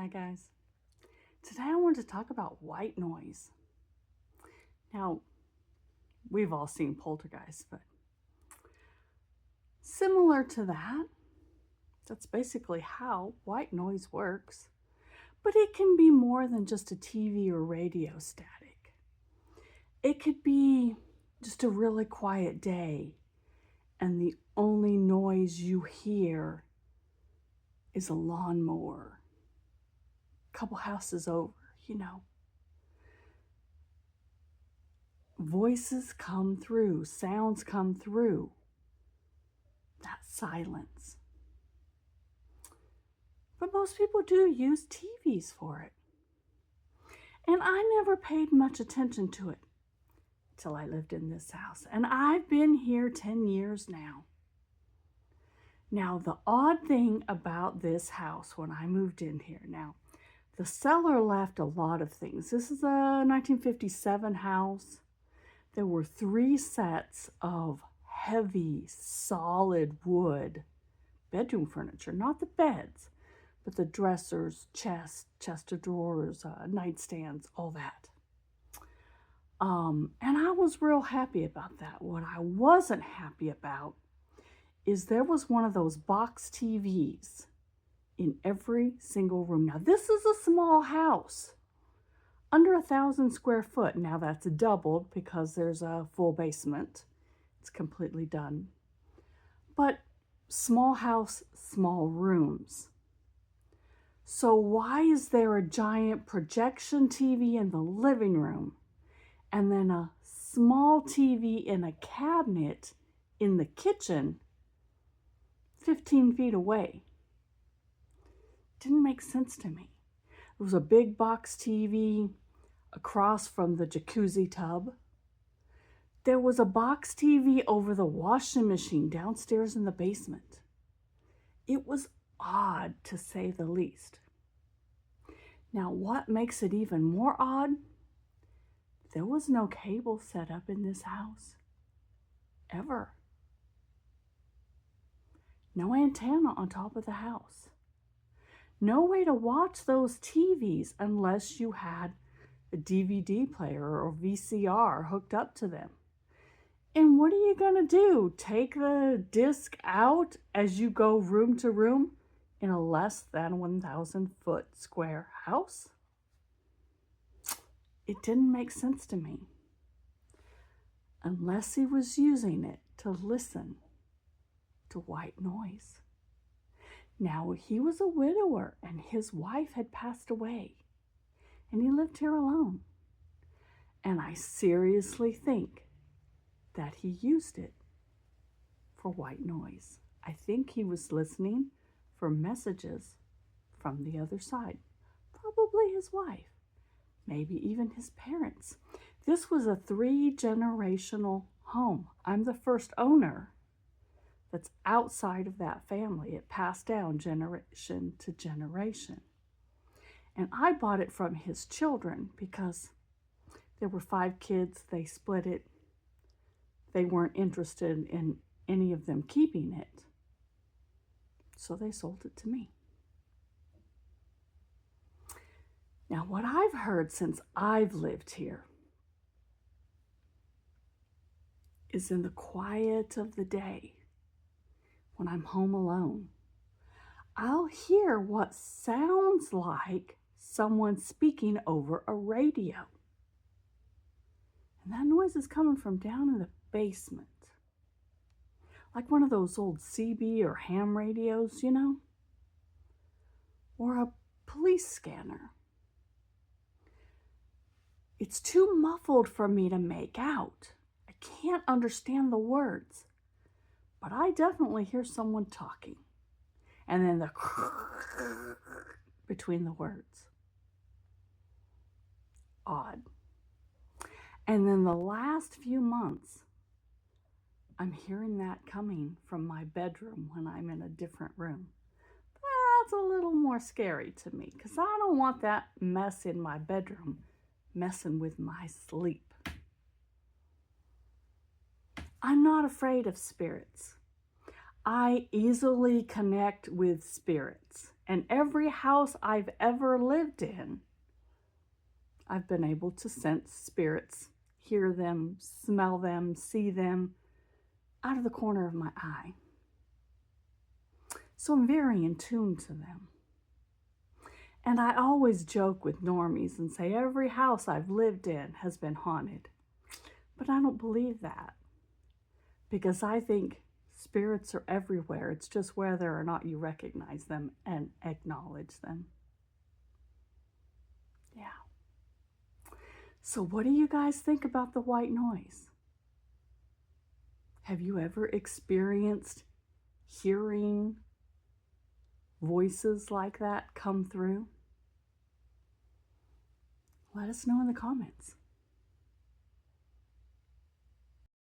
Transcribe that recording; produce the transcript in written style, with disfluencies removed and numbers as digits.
Hi guys. Today I want to talk about white noise. Now, we've all seen Poltergeist, but similar to that, that's basically how white noise works. But it can be more than just a TV or radio static. It could be just a really quiet day, and the only noise you hear is a lawnmower. A couple houses over, Voices come through, sounds come through. That silence. But most people do use TVs for it. And I never paid much attention to it till I lived in this house. And I've been here 10 years now. Now, the odd thing about this house when I moved in here, the seller left a lot of things. This is a 1957 house. There were 3 sets of heavy, solid wood bedroom furniture, not the beds, but the dressers, chest of drawers, nightstands, all that. And I was real happy about that. What I wasn't happy about is there was one of those box TVs in every single room. Now, this is a small house, under 1,000 square foot. Now, that's doubled because there's a full basement. It's completely done. But small house, small rooms. So why is there a giant projection TV in the living room and then a small TV in a cabinet in the kitchen 15 feet away? Didn't make sense to me. There was a big box TV across from the jacuzzi tub. There was a box TV over the washing machine downstairs in the basement. It was odd, to say the least. Now, what makes it even more odd? There was no cable set up in this house. Ever. No antenna on top of the house. No way to watch those TVs unless you had a DVD player or VCR hooked up to them. And what are you going to do? Take the disc out as you go room to room in a less than 1,000 foot square house? It didn't make sense to me. Unless he was using it to listen to white noise. Now, he was a widower and his wife had passed away and he lived here alone. And I seriously think that he used it for white noise. I think he was listening for messages from the other side. Probably his wife, maybe even his parents. This was a 3-generational home. I'm the first owner that's outside of that family. It passed down generation to generation. And I bought it from his children because there were 5 kids. They split it. They weren't interested in any of them keeping it. So they sold it to me. Now, what I've heard since I've lived here is in the quiet of the day, when I'm home alone, I'll hear what sounds like someone speaking over a radio. And that noise is coming from down in the basement. Like one of those old CB or ham radios, or a police scanner. It's too muffled for me to make out. I can't understand the words. But I definitely hear someone talking. And then the between the words. Odd. And then the last few months, I'm hearing that coming from my bedroom when I'm in a different room. That's a little more scary to me because I don't want that mess in my bedroom messing with my sleep. I'm not afraid of spirits. I easily connect with spirits And every house I've ever lived in, I've been able to sense spirits, hear them, smell them, see them out of the corner of my eye. So I'm very in tune to them. And I always joke with normies and say every house I've lived in has been haunted. But I don't believe that, because I think spirits are everywhere. It's just whether or not you recognize them and acknowledge them. Yeah. So what do you guys think about the white noise? Have you ever experienced hearing voices like that come through? Let us know in the comments.